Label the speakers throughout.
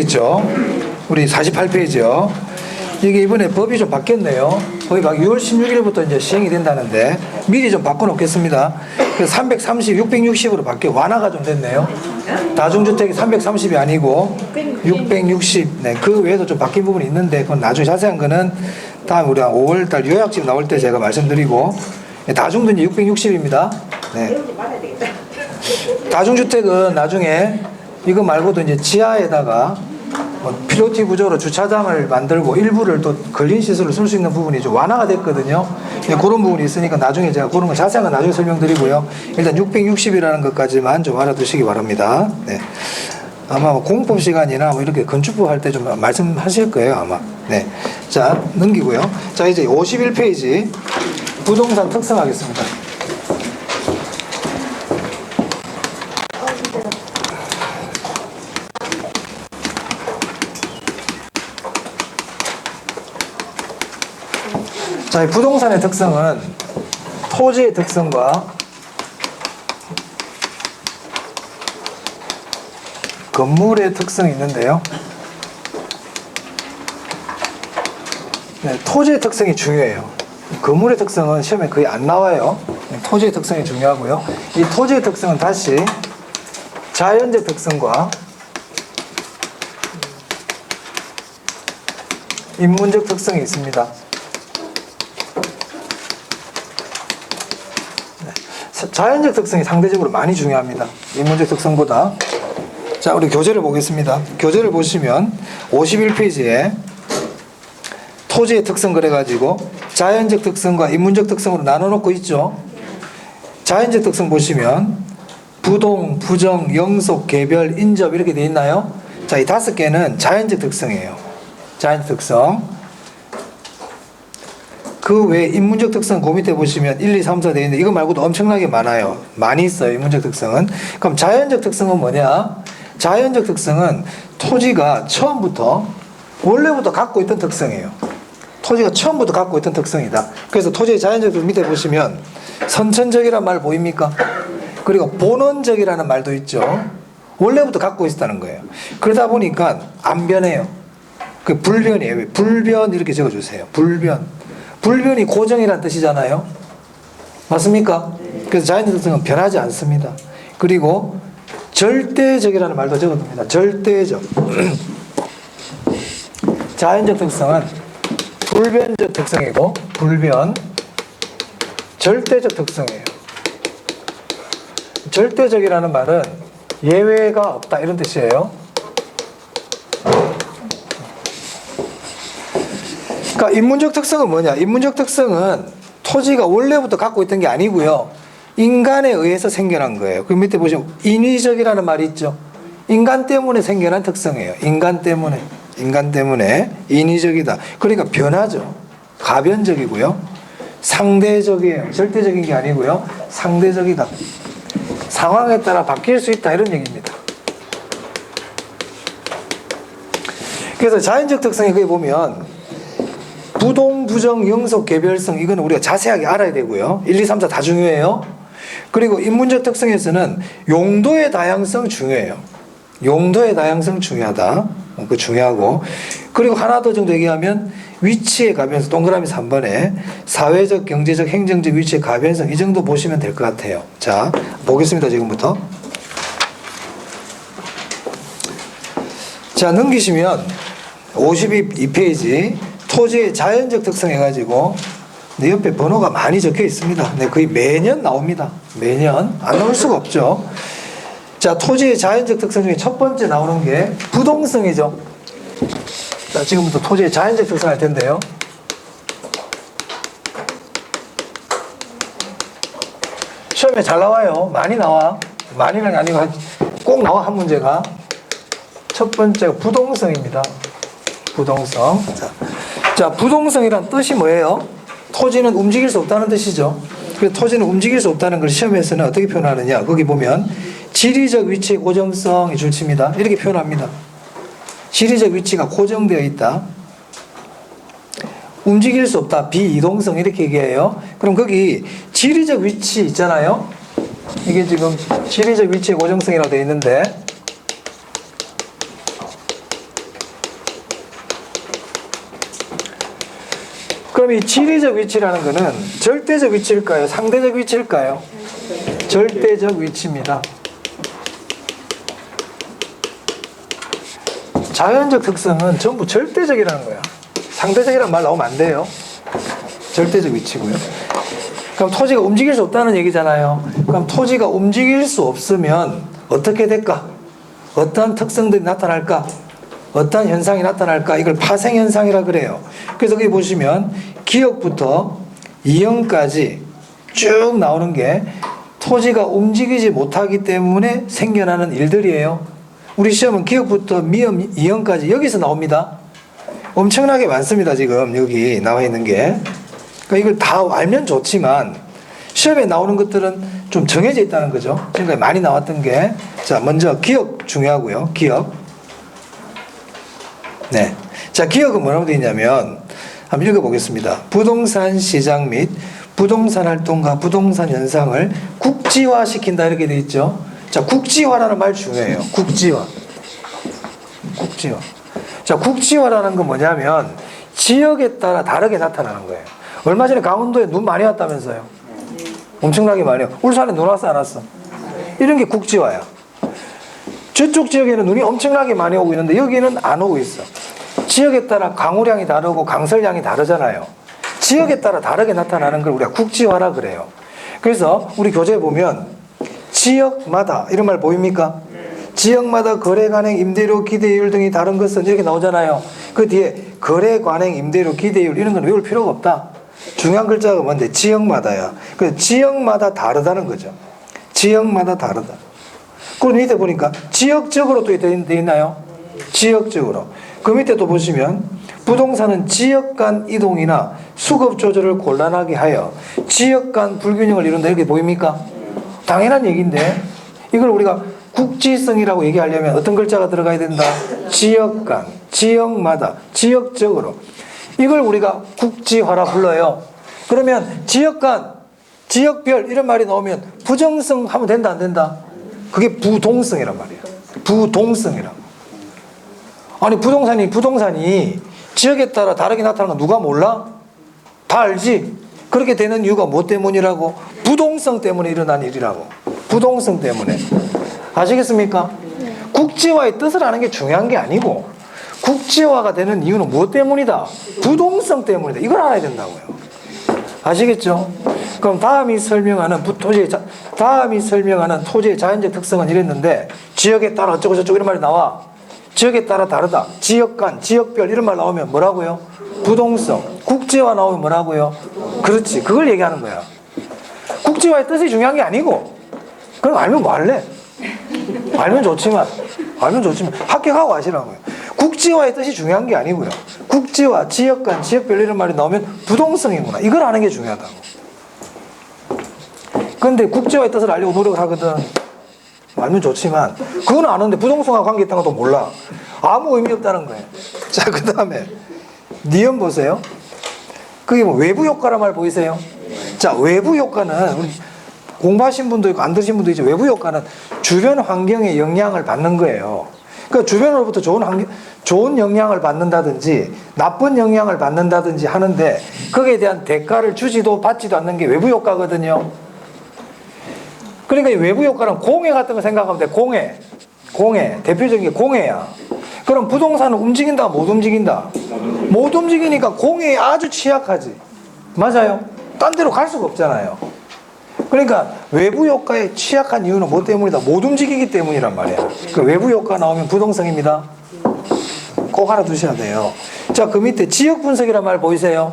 Speaker 1: 있죠. 우리 48페이지요. 이게 이번에 법이 좀 바뀌었네요. 법이 6월 16일부터 이제 시행이 된다는데 미리 좀 바꿔놓겠습니다. 330, 660으로 바뀌어 완화가 좀 됐네요. 다중주택이 330이 아니고 660. 네, 그 외에도 좀 바뀐 부분이 있는데 그건 나중에 자세한 거는 다음 우리 5월달 요약집 나올 때 제가 말씀드리고, 다중도 이제 660입니다. 네. 다중주택은 나중에 이거 말고도 이제 지하에다가 필요티 구조로 주차장을 만들고 일부를 또 근린 시설을 쓸 수 있는 부분이 좀 완화가 됐거든요. 그런 부분이 있으니까 나중에 제가 그런 거 자세한 건 나중에 설명드리고요. 일단 660이라는 것까지만 좀 알아두시기 바랍니다. 네. 아마 공법 시간이나 뭐 이렇게 건축법 할 때 좀 말씀하실 거예요, 아마. 네. 자, 넘기고요. 자, 이제 51페이지 부동산 특성하겠습니다. 자, 이 부동산의 특성은 토지의 특성과 건물의 특성이 있는데요. 네, 토지의 특성이 중요해요. 건물의 특성은 시험에 거의 안 나와요. 토지의 특성이 중요하고요. 이 토지의 특성은 다시 자연적 특성과 인문적 특성이 있습니다. 자연적 특성이 상대적으로 많이 중요합니다. 인문적 특성보다. 자, 우리 교재를 보겠습니다. 교재를 보시면 51페이지에 토지의 특성 그래가지고 자연적 특성과 인문적 특성으로 나눠놓고 있죠. 자연적 특성 보시면 부동, 부정, 영속, 개별, 인접 이렇게 돼 있나요? 자, 이 5개는 자연적 특성이에요. 자연적 특성. 그 외에 인문적 특성 그 밑에 보시면 1, 2, 3, 4 되어 있는데 이거 말고도 엄청나게 많아요. 많이 있어요, 인문적 특성은. 그럼 자연적 특성은 뭐냐? 자연적 특성은 토지가 처음부터 원래부터 갖고 있던 특성이에요. 토지가 처음부터 갖고 있던 특성이다. 그래서 토지의 자연적 특성 밑에 보시면 선천적이라는 말 보입니까? 그리고 본원적이라는 말도 있죠. 원래부터 갖고 있었다는 거예요. 그러다 보니까 안 변해요. 그 불변이에요. 불변 이렇게 적어주세요. 불변. 불변이 고정이라는 뜻이잖아요. 맞습니까? 그래서 자연적 특성은 변하지 않습니다. 그리고 절대적이라는 말도 적어둡니다. 절대적. 자연적 특성은 불변적 특성이고 불변, 절대적 특성이에요. 절대적이라는 말은 예외가 없다 이런 뜻이에요. 그러니까 인문적 특성은 뭐냐? 인문적 특성은 토지가 원래부터 갖고 있던 게 아니고요. 인간에 의해서 생겨난 거예요. 그 밑에 보시면 인위적이라는 말이 있죠. 인간 때문에 생겨난 특성이에요. 인간 때문에 인위적이다. 그러니까 변하죠. 가변적이고요. 상대적이에요. 절대적인 게 아니고요. 상대적이다. 상황에 따라 바뀔 수 있다 이런 얘기입니다. 그래서 자연적 특성에 거기 보면 부동, 부정, 영속, 개별성 이거는 우리가 자세하게 알아야 되고요. 1, 2, 3, 4 다 중요해요. 그리고 인문적 특성에서는 용도의 다양성 중요해요. 용도의 다양성 중요하다. 그 중요하고, 그리고 하나 더 정도 얘기하면 위치의 가변성, 동그라미 3번에 사회적, 경제적, 행정적 위치의 가변성 이 정도 보시면 될 것 같아요. 자, 보겠습니다. 지금부터. 자, 넘기시면 52페이지 토지의 자연적 특성 해가지고 내 옆에 번호가 많이 적혀 있습니다. 네, 거의 매년 나옵니다. 매년 안 나올 수가 없죠. 자, 토지의 자연적 특성 중에 첫 번째 나오는 게 부동성이죠. 자, 지금부터 토지의 자연적 특성 할 텐데요. 시험에 잘 나와요. 많이 나와. 많이는 아니고 꼭 나와, 한 문제가. 첫 번째가 부동성입니다. 부동성. 자, 부동성이란 뜻이 뭐예요? 토지는 움직일 수 없다는 뜻이죠. 그래서 토지는 움직일 수 없다는 걸 시험에서는 어떻게 표현하느냐? 거기 보면 지리적 위치의 고정성이 줄칩니다. 이렇게 표현합니다. 지리적 위치가 고정되어 있다. 움직일 수 없다. 비이동성 이렇게 얘기해요. 그럼 거기 지리적 위치 있잖아요. 이게 지금 지리적 위치의 고정성이라고 되어 있는데 그럼 이 지리적 위치라는 거는 절대적 위치일까요? 상대적 위치일까요? 절대적 위치입니다. 자연적 특성은 전부 절대적이라는 거야. 상대적이라는 말 나오면 안 돼요. 절대적 위치고요. 그럼 토지가 움직일 수 없다는 얘기잖아요. 그럼 토지가 움직일 수 없으면 어떻게 될까? 어떠한 특성들이 나타날까? 어떠한 현상이 나타날까? 이걸 파생현상이라 그래요. 그래서 여기 보시면 기역부터 이형까지 쭉 나오는 게 토지가 움직이지 못하기 때문에 생겨나는 일들이에요. 우리 시험은 기역부터 미음 이형까지 여기서 나옵니다. 엄청나게 많습니다. 지금 여기 나와 있는 게. 그러니까 이걸 다 알면 좋지만 시험에 나오는 것들은 좀 정해져 있다는 거죠. 지금까지 많이 나왔던 게. 자, 먼저 기역 중요하고요. 기역. 네. 자, 기역은 뭐라고 되어 있냐면 한번 읽어보겠습니다. 부동산 시장 및 부동산 활동과 부동산 현상을 국지화시킨다 이렇게 되어 있죠. 자, 국지화라는 말 중요해요. 국지화. 국지화. 자, 국지화라는 건 뭐냐면 지역에 따라 다르게 나타나는 거예요. 얼마 전에 강원도에 눈 많이 왔다면서요. 엄청나게 많이 왔어요. 울산에 눈 왔어 안 왔어? 이런 게 국지화야. 저쪽 지역에는 눈이 엄청나게 많이 오고 있는데 여기는 안 오고 있어. 지역에 따라 강우량이 다르고 강설량이 다르잖아요. 지역에 따라 다르게 나타나는 걸 우리가 국지화라 그래요. 그래서 우리 교재에 보면 지역마다 이런 말 보입니까? 지역마다 거래 관행, 임대료, 기대율 등이 다른 것은 이렇게 나오잖아요. 그 뒤에 거래 관행, 임대료, 기대율 이런 건 외울 필요가 없다. 중요한 글자가 뭔데? 지역마다야. 그래서 지역마다 다르다는 거죠. 지역마다 다르다. 그리고 밑에 보니까 지역적으로 또 되어 있나요? 지역적으로. 그 밑에 또 보시면 부동산은 지역 간 이동이나 수급 조절을 곤란하게 하여 지역 간 불균형을 이룬다 이렇게 보입니까? 당연한 얘기인데 이걸 우리가 국지성이라고 얘기하려면 어떤 글자가 들어가야 된다? 지역 간, 지역마다, 지역적으로. 이걸 우리가 국지화라 불러요. 그러면 지역 간, 지역별 이런 말이 나오면 부정성 하면 된다 안 된다? 그게 부동성이란 말이에요. 부동성이라고. 아니 부동산이 지역에 따라 다르게 나타나는 거 누가 몰라? 다 알지? 그렇게 되는 이유가 뭐 때문이라고? 부동성 때문에 일어난 일이라고. 부동성 때문에. 아시겠습니까? 국지화의 뜻을 아는 게 중요한 게 아니고 국지화가 되는 이유는 무엇 때문이다? 부동성 때문이다. 이걸 알아야 된다고요. 아시겠죠? 그럼 다음이 설명하는 토지의 자연적 특성은 이랬는데 지역에 따라 어쩌고 저쩌고 이런 말이 나와. 지역에 따라 다르다. 지역 간, 지역별 이런 말 나오면 뭐라고요? 부동성. 국지화 나오면 뭐라고요? 그렇지. 그걸 얘기하는 거야. 국지화의 뜻이 중요한 게 아니고 그럼 알면 뭐 할래? 알면 좋지만 합격하고 아시라고요. 국지화의 뜻이 중요한 게 아니고요. 국지화, 지역 간, 지역별 이런 말이 나오면 부동성이구나. 이걸 아는 게 중요하다고. 그런데 국지화의 뜻을 알려고 노력을 하거든. 알면 좋지만 그건 아는데 부동성과 관계 있다는 것도 몰라. 아무 의미 없다는 거예요. 자, 그 다음에 니은 보세요. 그게 뭐 외부 효과란 말 보이세요? 자, 외부 효과는 우리 공부하신 분도 있고 안 들으신 분도 있죠. 외부 효과는 주변 환경에 영향을 받는 거예요. 그러니까 주변으로부터 좋은 영향을 받는다든지 나쁜 영향을 받는다든지 하는데 거기에 대한 대가를 주지도 받지도 않는 게 외부 효과거든요. 그러니까 이 외부 효과는 공해 같은 거 생각하면 돼. 공해. 대표적인 게 공해야. 그럼 부동산은 움직인다, 못 움직인다? 못 움직이니까 공해에 아주 취약하지. 맞아요. 딴 데로 갈 수가 없잖아요. 그러니까 외부 효과에 취약한 이유는 뭐 때문이다? 못 움직이기 때문이란 말이야. 그 외부 효과 나오면 부동성입니다. 꼭 알아두셔야 돼요. 자, 그 밑에 지역 분석이란 말 보이세요?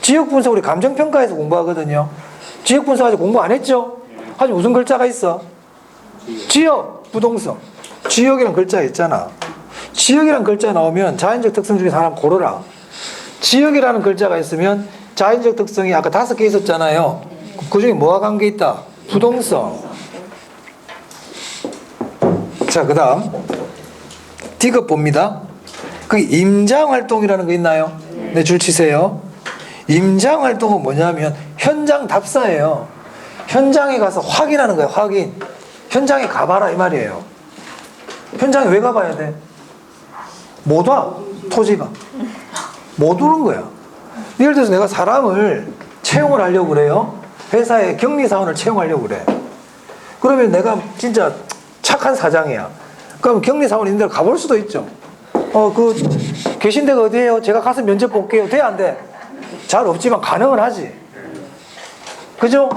Speaker 1: 지역 분석 우리 감정평가에서 공부하거든요. 지역 분석 아직 공부 안 했죠? 아직 무슨 글자가 있어? 지역, 부동성. 지역이란 글자 있잖아. 지역이란 글자 나오면 자연적 특성 중에서 하나 고르라. 지역이라는 글자가 있으면 자연적 특성이 아까 5개 있었잖아요. 그 중에 뭐와 관계 있다? 부동성. 자, 그 다음 D급 봅니다. 그 임장활동이라는 거 있나요? 네, 줄 치세요. 임장활동은 뭐냐면 현장 답사예요. 현장에 가서 확인하는 거예요. 확인. 현장에 가봐라 이 말이에요. 현장에 왜 가봐야 돼? 못 와. 토지가 못 오는 거야. 예를 들어서 내가 사람을 채용을 하려고 그래요. 회사에 격리사원을 채용하려고 그래. 그러면 내가 진짜 착한 사장이야. 그럼 격리사원 있는 데를 가볼 수도 있죠. 계신 데가 어디예요? 제가 가서 면접 볼게요. 돼, 안 돼? 잘 없지만 가능은 하지. 그죠?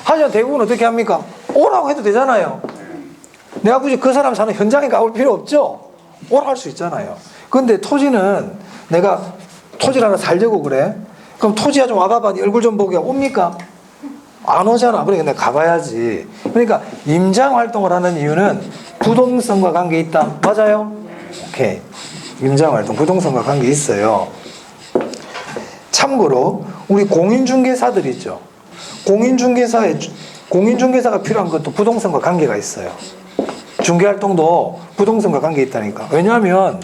Speaker 1: 하지만 대부분 어떻게 합니까? 오라고 해도 되잖아요. 내가 굳이 그 사람 사는 현장에 가볼 필요 없죠? 오라 할 수 있잖아요. 근데 토지는 내가 토지를 하나 살려고 그래. 그럼 토지야 좀 와봐봐. 네 얼굴 좀 보게. 옵니까? 안 오잖아. 그러니까 내가 가봐야지. 그러니까 임장 활동을 하는 이유는 부동성과 관계 있다. 맞아요? 오케이. 임장 활동, 부동성과 관계 있어요. 참고로 우리 공인중개사들 있죠. 공인중개사가 필요한 것도 부동성과 관계가 있어요. 중개활동도 부동성과 관계 있다니까. 왜냐하면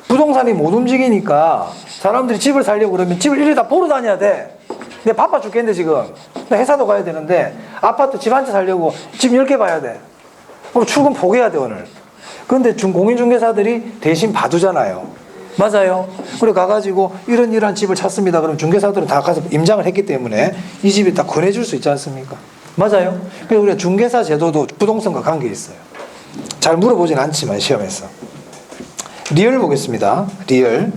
Speaker 1: 부동산이 못 움직이니까 사람들이 집을 살려고 그러면 집을 일일이 다 보러 다녀야 돼. 내가 바빠 죽겠는데 지금. 나 회사도 가야 되는데 아파트 집 한 채 살려고 집 10개 봐야 돼. 그럼 출근 포기해야 돼 오늘. 그런데 공인중개사들이 대신 봐두잖아요. 맞아요. 그래 가가지고 이런 집을 찾습니다. 그럼 중개사들은 다 가서 임장을 했기 때문에 이 집이 다 권해줄 수 있지 않습니까? 맞아요. 그래서 우리가 중개사 제도도 부동산과 관계 있어요. 잘 물어보진 않지만 시험에서. 리얼 보겠습니다. 리얼.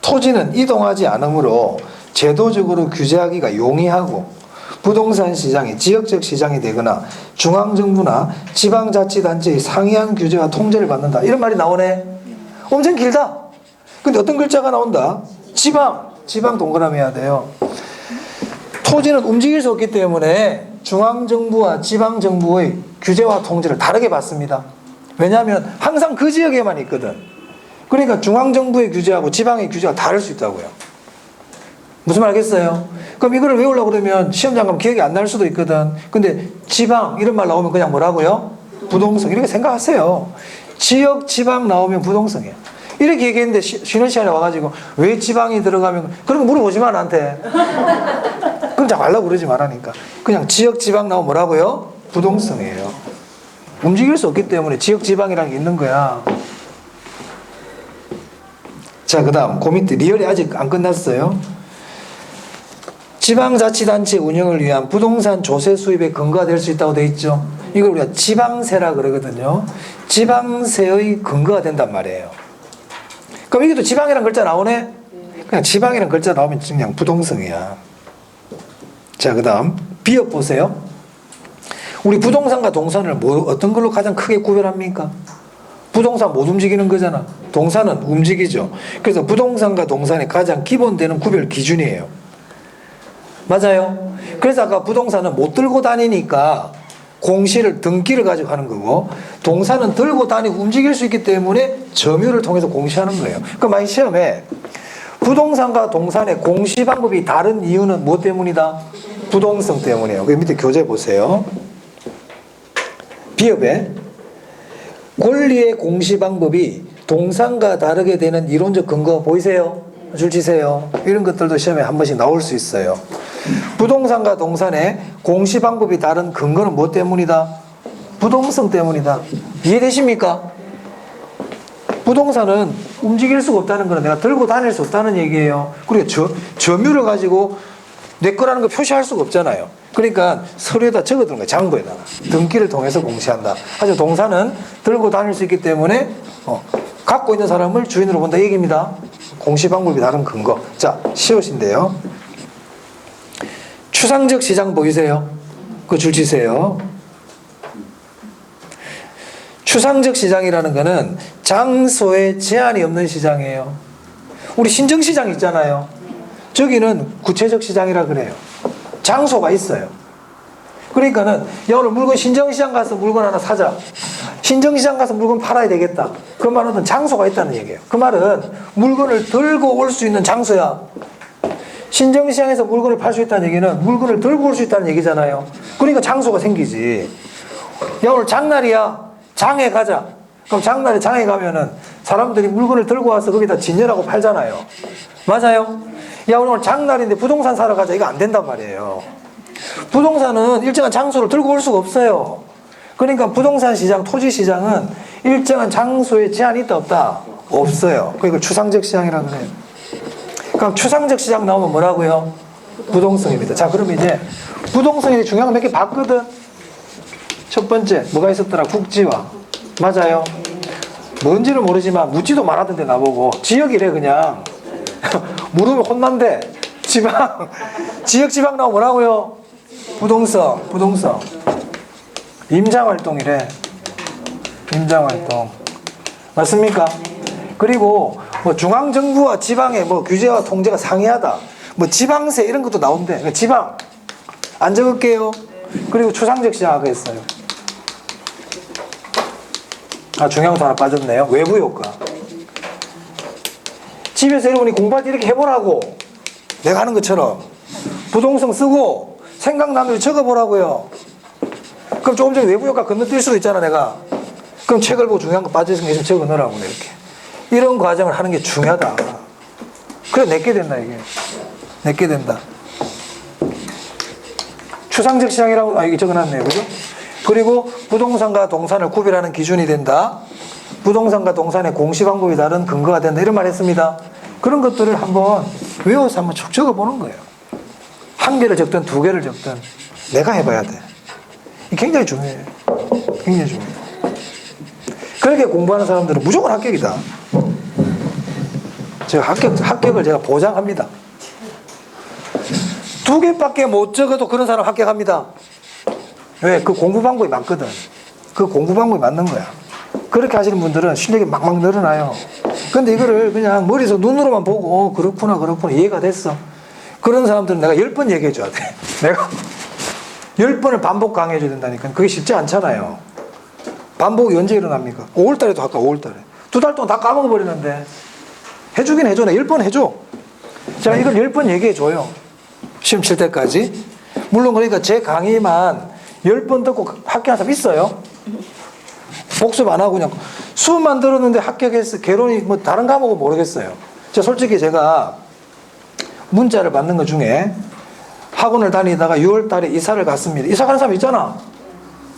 Speaker 1: 토지는 이동하지 않으므로 제도적으로 규제하기가 용이하고 부동산 시장이 지역적 시장이 되거나 중앙정부나 지방자치단체의 상이한 규제와 통제를 받는다. 이런 말이 나오네. 엄청 길다. 근데 어떤 글자가 나온다? 지방 동그라미 해야 돼요. 토지는 움직일 수 없기 때문에 중앙정부와 지방정부의 규제와 통제를 다르게 받습니다. 왜냐하면 항상 그 지역에만 있거든. 그러니까 중앙정부의 규제하고 지방의 규제가 다를 수 있다고요. 무슨 말 알겠어요? 그럼 이거를 외우려고 그러면 시험장 가면 기억이 안 날 수도 있거든. 근데 지방 이런 말 나오면 그냥 뭐라고요? 부동성. 이렇게 생각하세요. 지역, 지방 나오면 부동성이에요. 이렇게 얘기했는데 쉬는 시간에 와가지고 왜 지방이 들어가면 그런 거 물어보지 마 나한테. 그럼 잘 말라고 그러지 말라니까. 그냥 지역, 지방 나오면 뭐라고요? 부동성이에요. 움직일 수 없기 때문에 지역, 지방이라는 게 있는 거야. 자, 그 다음 그 밑에 리얼이 아직 안 끝났어요. 지방자치단체 운영을 위한 부동산 조세 수입의 근거가 될 수 있다고 돼 있죠. 이걸 우리가 지방세라 그러거든요. 지방세의 근거가 된단 말이에요. 그럼 이게 또 지방이라는 글자 나오네? 그냥 지방이라는 글자 나오면 그냥 부동성이야. 자, 그 다음 비읍 보세요. 우리 부동산과 동산을 어떤 걸로 가장 크게 구별합니까? 부동산 못 움직이는 거잖아. 동산은 움직이죠. 그래서 부동산과 동산의 가장 기본되는 구별 기준이에요. 맞아요. 그래서 아까 부동산은 못 들고 다니니까 공시를 등기를 가지고 하는 거고, 동산은 들고 다니고 움직일 수 있기 때문에 점유를 통해서 공시하는 거예요. 그럼 만약 시험에 부동산과 동산의 공시 방법이 다른 이유는 뭐 때문이다? 부동성 때문이에요. 그 밑에 교재 보세요. 비읍에 권리의 공시 방법이 동산과 다르게 되는 이론적 근거 보이세요? 줄 치세요. 이런 것들도 시험에 한 번씩 나올 수 있어요. 부동산과 동산의 공시 방법이 다른 근거는 뭐 때문이다? 부동성 때문이다. 이해되십니까? 부동산은 움직일 수가 없다는 거는 내가 들고 다닐 수 없다는 얘기예요. 그리고 점유를 가지고 내 거라는 거 표시할 수가 없잖아요. 그러니까 서류에다 적어두는 거예요. 장부에다가. 등기를 통해서 공시한다. 하지만 동산은 들고 다닐 수 있기 때문에 갖고 있는 사람을 주인으로 본다 이 얘기입니다. 공시 방법이 다른 근거. 자, 시옷인데요. 추상적 시장 보이세요? 그거 줄 치세요. 추상적 시장이라는 거는 장소에 제한이 없는 시장이에요. 우리 신정시장 있잖아요. 저기는 구체적 시장이라 그래요. 장소가 있어요. 그러니까는 야 오늘 물건 신정시장 가서 물건 하나 사자. 신정시장 가서 물건 팔아야 되겠다. 그 말은 장소가 있다는 얘기예요. 그 말은 물건을 들고 올 수 있는 장소야. 신정시장에서 물건을 팔 수 있다는 얘기는 물건을 들고 올 수 있다는 얘기잖아요. 그러니까 장소가 생기지. 야 오늘 장날이야. 장에 가자. 그럼 장에 가면은 사람들이 물건을 들고 와서 거기다 진열하고 팔잖아요. 맞아요? 야 오늘 장날인데 부동산 사러 가자. 이거 안 된단 말이에요. 부동산은 일정한 장소를 들고 올 수가 없어요. 그러니까 부동산 시장, 토지 시장은 일정한 장소에 제한이 있다 없다? 없어요. 그러니까 추상적 시장이라고 해요. 그럼 추상적 시장 나오면 뭐라고요? 부동성입니다. 자, 그럼 이제 부동성이 중요한 거 몇 개 봤거든? 첫 번째, 뭐가 있었더라? 국지화. 맞아요. 뭔지는 모르지만 묻지도 말하던데 나보고. 지역이래, 그냥. 물으면 혼난대. 지방. 지역 지방 나오면 뭐라고요? 부동성. 부동성. 임장활동이래. 임장활동. 맞습니까? 그리고 뭐 중앙정부와 지방의 뭐 규제와 통제가 상이하다. 뭐 지방세 이런 것도 나온대. 그러니까 지방. 안 적을게요. 그리고 추상적 시장 아까 했어요. 아, 중요한 거 하나 빠졌네요. 외부 효과. 집에서 여러분이 공부할 때 이렇게 해보라고. 내가 하는 것처럼. 부동성 쓰고 생각나는 대로 적어보라고요. 그럼 조금 전에 외부 효과 건너뛸 수도 있잖아, 내가. 그럼 책을 보고 중요한 거 빠져있으면 계속 적어 넣으라고, 이렇게. 이런 과정을 하는 게 중요하다. 그래, 내게 된다, 이게. 내게 된다. 추상적 시장이라고, 아, 이게 적어놨네요. 그죠? 그리고 부동산과 동산을 구별하는 기준이 된다. 부동산과 동산의 공시 방법이 다른 근거가 된다. 이런 말 했습니다. 그런 것들을 한번 외워서 한번 쭉 적어보는 거예요. 한 개를 적든 두 개를 적든 내가 해봐야 돼. 굉장히 중요해요. 굉장히 중요해요. 그렇게 공부하는 사람들은 무조건 합격이다. 제가 합격을 제가 보장합니다. 두 개밖에 못 적어도 그런 사람 합격합니다. 왜? 그 공부 방법이 맞거든. 그 공부 방법이 맞는 거야. 그렇게 하시는 분들은 실력이 막막 늘어나요. 근데 이거를 그냥 머리에서 눈으로만 보고 그렇구나 이해가 됐어. 그런 사람들은 내가 10번 얘기해 줘야 돼. 내가 10번을 반복 강의해 줘야 된다니까. 그게 쉽지 않잖아요. 반복이 언제 일어납니까? 5월달에도 할까? 5월달에. 2달 동안 다 까먹어 버리는데 해주긴 해줘. 내가 10번 해줘. 자, 이걸 10번 얘기해 줘요. 시험 칠 때까지. 물론 그러니까 제 강의만 10번 듣고 합격한 사람 있어요. 복습 안 하고 그냥 수업만 들었는데 합격했어. 개론이 뭐 다른 과목은 모르겠어요. 솔직히 제가 문자를 받는 것 중에 학원을 다니다가 6월 달에 이사를 갔습니다. 이사 가는 사람 있잖아.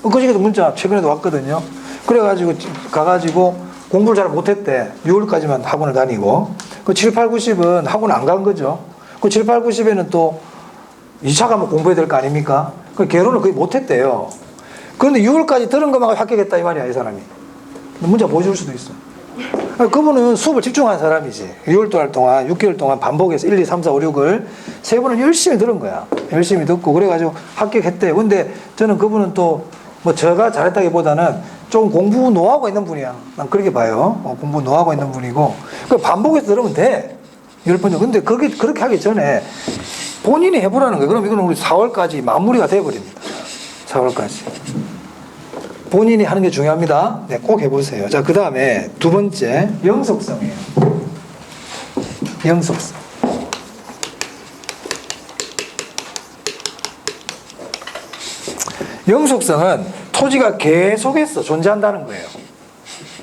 Speaker 1: 그중에도 문자 최근에도 왔거든요. 그래가지고 가가지고 공부를 잘 못했대. 6월까지만 학원을 다니고. 그 7, 8, 90은 학원 안 간 거죠. 그 7, 8, 90에는 또 2차 과목 공부해야 될 거 아닙니까? 그 개론을 거의 못했대요. 그런데 6월까지 들은 것만 합격했다 이 말이야, 이 사람이. 문자 보여줄 수도 있어. 그분은 수업을 집중한 사람이지. 6월 동안 6개월 동안 반복해서 1, 2, 3, 4, 5, 6을 세 번을 열심히 들은 거야. 열심히 듣고 그래가지고 합격했대요. 근데 저는 그분은 또 뭐 제가 잘했다기보다는 좀 공부 노하우가 있는 분이야. 난 그렇게 봐요. 공부 노하우가 있는 분이고. 그 반복해서 들으면 돼. 10번 정도. 근데 그렇게 하기 전에 본인이 해보라는 거예요. 그럼 이거는 우리 4월까지 마무리가 돼버립니다. 4월까지. 본인이 하는 게 중요합니다. 네, 꼭 해보세요. 자, 그 다음에 두 번째, 영속성이에요. 영속성. 영속성은 토지가 계속해서 존재한다는 거예요.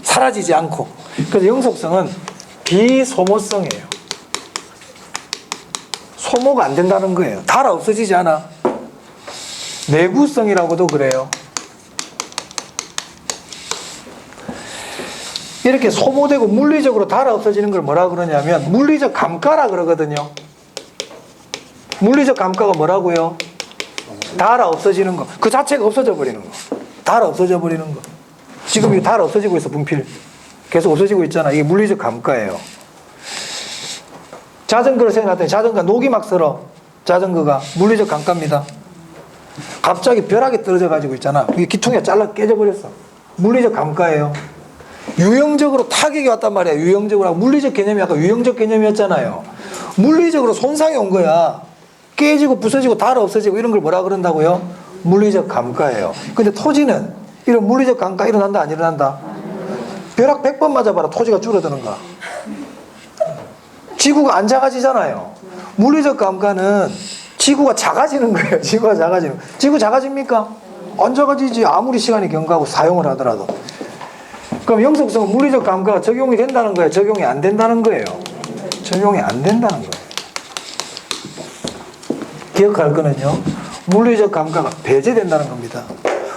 Speaker 1: 사라지지 않고. 그래서 영속성은 비소모성이에요. 소모가 안 된다는 거예요. 달아 없어지지 않아. 내구성이라고도 그래요. 이렇게 소모되고 물리적으로 달아 없어지는 걸 뭐라 그러냐면 물리적 감가라 그러거든요. 물리적 감가가 뭐라고요? 달아 없어지는 거. 그 자체가 없어져 버리는 거. 달아 없어져 버리는 거. 지금 이 달아 없어지고 있어, 분필. 계속 없어지고 있잖아. 이게 물리적 감가예요. 자전거를 생각했더니 자전거 녹이 막 슬어. 자전거가 물리적 감가입니다. 갑자기 벼락이 떨어져 가지고 있잖아. 이게 기통이 잘라 깨져 버렸어. 물리적 감가예요. 유형적으로 타격이 왔단 말이야. 유형적으로. 물리적 개념이 아까 유형적 개념이었잖아요. 물리적으로 손상이 온 거야. 깨지고 부서지고 달아 없어지고 이런 걸 뭐라 그런다고요? 물리적 감가예요. 근데 토지는 이런 물리적 감가 일어난다 안 일어난다? 벼락 100번 맞아봐라. 토지가 줄어드는가? 지구가 안 작아지잖아요. 물리적 감가는 지구가 작아지는 거예요. 지구가 작아지는 거예요. 지구 작아집니까? 안 작아지지. 아무리 시간이 경과하고 사용을 하더라도. 그럼 영속성은 물리적 감가가 적용이 된다는 거예요? 적용이 안 된다는 거예요? 적용이 안 된다는 거예요. 기억할 거는요. 물리적 감가가 배제된다는 겁니다.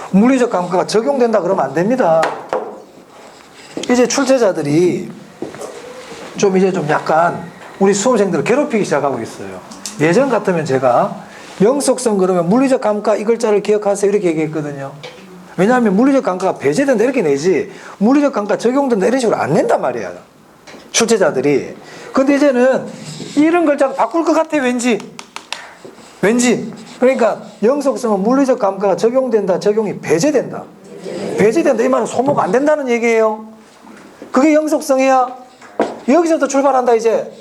Speaker 1: 물리적 감가가 적용된다 그러면 안 됩니다. 이제 출제자들이 좀 약간 우리 수험생들을 괴롭히기 시작하고 있어요. 예전 같으면 제가 영속성 그러면 물리적 감가 이 글자를 기억하세요 이렇게 얘기했거든요. 왜냐하면 물리적 감가가 배제된다 이렇게 내지 물리적 감가 적용된다 이런 식으로 안 낸단 말이야. 출제자들이. 근데 이제는 이런 글자가 바꿀 것 같아 왠지. 그러니까 영속성은 물리적 감가가 적용된다 적용이 배제된다. 배제된다 이 말은 소모가 안 된다는 얘기예요. 그게 영속성이야. 여기서부터 출발한다 이제.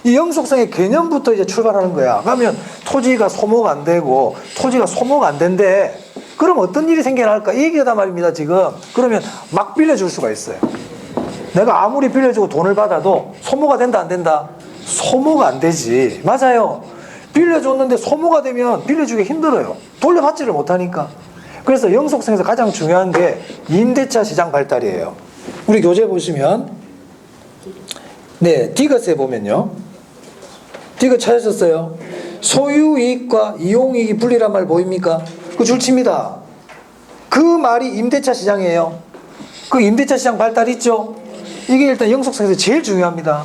Speaker 1: 이 영속성의 개념부터 이제 출발하는 거야. 그러면 토지가 소모가 안 되고 토지가 소모가 안 된대. 그럼 어떤 일이 생겨날까? 이 얘기다 말입니다 지금. 그러면 막 빌려줄 수가 있어요. 내가 아무리 빌려주고 돈을 받아도 소모가 된다 안 된다? 소모가 안 되지. 맞아요. 빌려줬는데 소모가 되면 빌려주기 힘들어요. 돌려받지를 못하니까. 그래서 영속성에서 가장 중요한 게 임대차 시장 발달이에요. 우리 교재 보시면 네, 디귿에 보면요. 디귿 찾으셨어요? 소유이익과 이용이익이 분리란 말 보입니까? 그 줄칩니다. 그 말이 임대차 시장이에요. 그 임대차 시장 발달 있죠? 이게 일단 영속성에서 제일 중요합니다.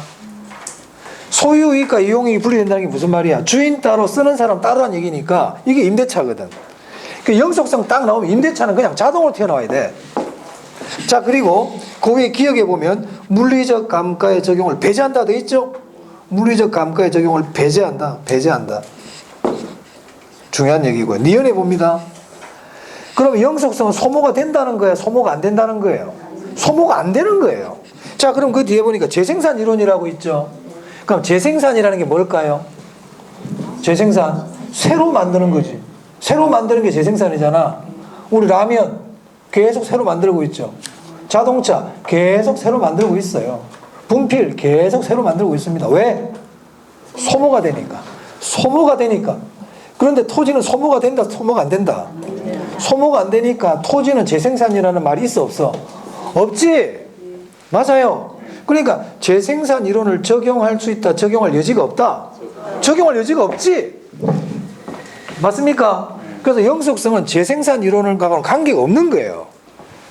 Speaker 1: 소유이익과 이용이익이 분리된다는 게 무슨 말이야? 주인 따로 쓰는 사람 따로란 얘기니까 이게 임대차거든. 그 영속성 딱 나오면 임대차는 그냥 자동으로 튀어나와야 돼. 자, 그리고 거기에 기억해 보면 물리적 감가의 적용을 배제한다 돼 있죠? 물리적 감가의 적용을 배제한다. 중요한 얘기고요. 니은에 봅니다. 그럼 영속성은 소모가 된다는 거야? 소모가 안 된다는 거예요? 소모가 안 되는 거예요. 자, 그럼 그 뒤에 보니까 재생산 이론이라고 있죠? 그럼 재생산이라는 게 뭘까요? 재생산. 새로 만드는 거지. 새로 만드는 게 재생산이잖아. 우리 라면 계속 새로 만들고 있죠. 자동차 계속 새로 만들고 있어요. 분필 계속 새로 만들고 있습니다. 왜? 소모가 되니까. 그런데 토지는 소모가 된다, 소모가 안 된다? 소모가 안 되니까 토지는 재생산이라는 말이 있어, 없어? 없지? 맞아요. 그러니까 재생산 이론을 적용할 수 있다, 적용할 여지가 없다? 적용할 여지가 없지? 맞습니까? 그래서 영속성은 재생산 이론과는 관계가 없는 거예요.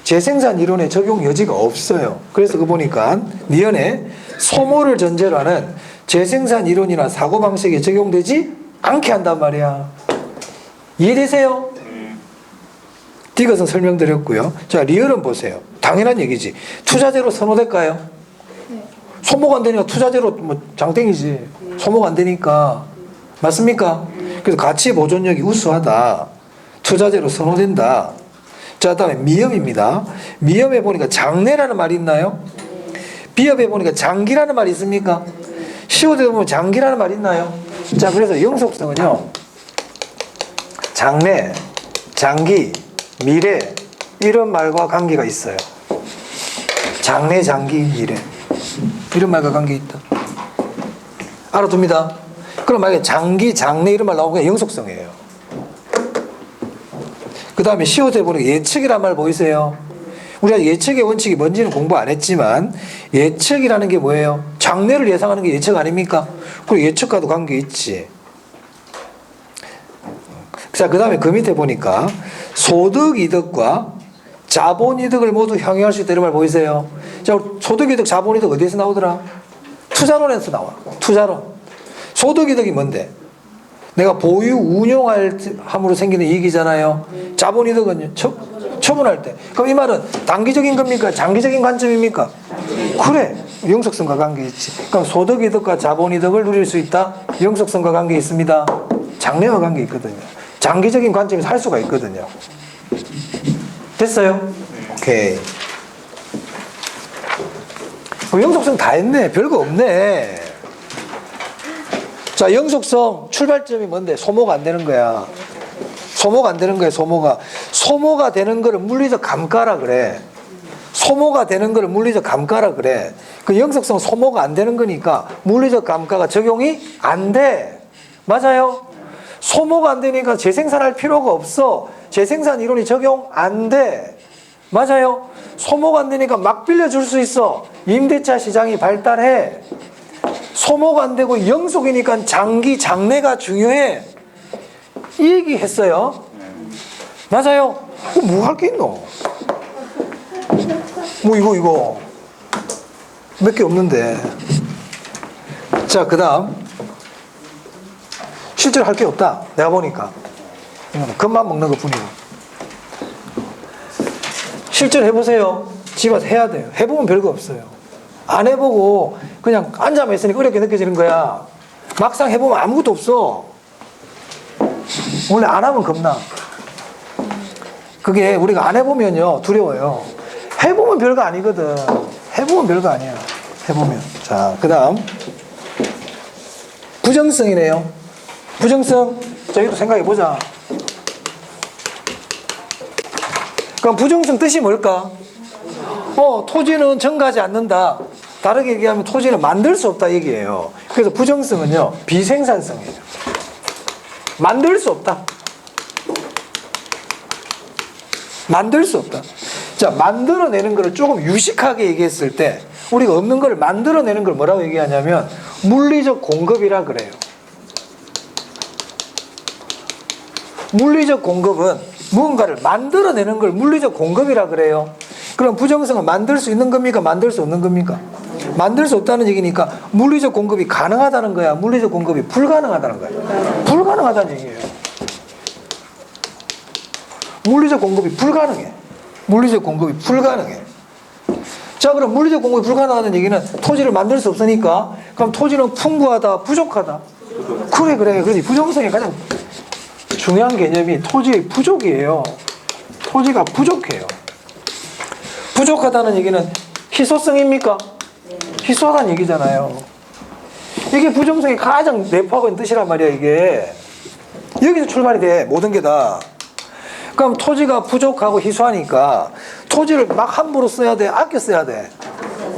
Speaker 1: 재생산 이론의 적용 여지가 없어요. 그래서 그 보니까 니은에 소모를 전제로 하는 재생산 이론이나 사고방식에 적용되지 않게 한단 말이야. 이해되세요? 디귿은 설명드렸고요. 자, 리을은 보세요. 당연한 얘기지. 투자재로 선호될까요? 네. 소모가 안 되니까 투자재로 뭐 장땡이지. 소모가 안 되니까. 맞습니까? 그래서 가치 보존력이 우수하다. 투자재로 선호된다. 자, 다음에 미음입니다. 미음에 보니까 장래라는 말이 있나요? 비읍에 보니까 장기라는 말이 있습니까? 시옷에 보면 장기라는 말이 있나요? 자, 그래서 영속성은요. 장래, 장기, 미래 이런 말과 관계가 있어요. 장래, 장기, 미래 이런 말과 관계 있다. 알아둡니다. 그럼 만약에 장기, 장래 이런 말 나오면 그냥 영속성이에요. 그 다음에 시옷에 보니까 예측이란 말 보이세요? 우리가 예측의 원칙이 뭔지는 공부 안 했지만 예측이라는 게 뭐예요? 장래를 예상하는 게 예측 아닙니까? 그리고 예측과도 관계 있지. 자, 그 다음에 그 밑에 보니까 소득이득과 자본이득을 모두 향유할 수 있다 이런 말 보이세요? 자, 소득이득, 자본이득 어디에서 나오더라? 투자론에서 나와. 투자론. 소득이득이 뭔데? 내가 보유, 운용함으로 생기는 이익이잖아요. 자본이득은요? 처분할 때. 그럼 이 말은 단기적인 겁니까? 장기적인 관점입니까? 그래. 영속성과 관계 있지. 그럼 소득이득과 자본이득을 누릴 수 있다? 영속성과 관계 있습니다. 장래와 관계 있거든요. 장기적인 관점에서 할 수가 있거든요. 됐어요? 오케이. 영속성 다 했네. 별거 없네. 자, 영속성 출발점이 뭔데? 소모가 안 되는 거야. 소모가 안 되는 거야, 소모가. 소모가 되는 거를 물리적 감가라 그래. 소모가 되는 거를 물리적 감가라 그래. 그 영속성은 소모가 안 되는 거니까 물리적 감가가 적용이 안 돼. 맞아요? 소모가 안 되니까 재생산할 필요가 없어. 재생산 이론이 적용 안 돼. 맞아요? 소모가 안 되니까 막 빌려줄 수 있어. 임대차 시장이 발달해. 소모가 안 되고 영속이니까 장기, 장래가 중요해. 이 얘기 했어요. 맞아요. 뭐 할 게 있노? 뭐 이거 몇 개 없는데. 자, 그 다음. 실제로 할 게 없다. 내가 보니까. 이거는 겉만 먹는 것 뿐이고. 실제로 해보세요. 집에서 해야 돼요. 해보면 별거 없어요. 안 해보고 그냥 앉아만 있으니까 어렵게 느껴지는 거야. 막상 해보면 아무것도 없어. 원래 안 하면 겁나. 그게 우리가 안 해보면요 두려워요. 해보면 별거 아니거든. 해보면 별거 아니야. 해보면. 자, 그 다음 부정성이네요. 부정성 저희도 생각해보자. 그럼 부정성 뜻이 뭘까? 토지는 증가하지 않는다. 다르게 얘기하면 토지는 만들 수 없다 얘기예요. 그래서 부정성은요 비생산성이에요. 만들 수 없다. 만들 수 없다. 자, 만들어내는 것을 조금 유식하게 얘기했을 때 우리가 없는 걸 만들어내는 걸 뭐라고 얘기하냐면 물리적 공급이라 그래요. 물리적 공급은 무언가를 만들어내는 걸 물리적 공급이라 그래요. 그럼 부정성은 만들 수 있는 겁니까? 만들 수 없는 겁니까? 만들 수 없다는 얘기니까 물리적 공급이 가능하다는 거야? 물리적 공급이 불가능하다는 거야? 불가능하다는 얘기예요. 물리적 공급이 불가능해. 물리적 공급이 불가능해. 자, 그럼 물리적 공급이 불가능하다는 얘기는 토지를 만들 수 없으니까 그럼 토지는 풍부하다, 부족하다? 그래. 그래서 부정성의 가장 중요한 개념이 토지의 부족이에요. 토지가 부족해요. 부족하다는 얘기는 희소성입니까? 희소하다는 얘기잖아요. 이게 부정성의 가장 내포하고 있는 뜻이란 말이야, 이게. 여기서 출발이 돼, 모든 게 다. 그럼 토지가 부족하고 희소하니까 토지를 막 함부로 써야 돼? 아껴 써야 돼?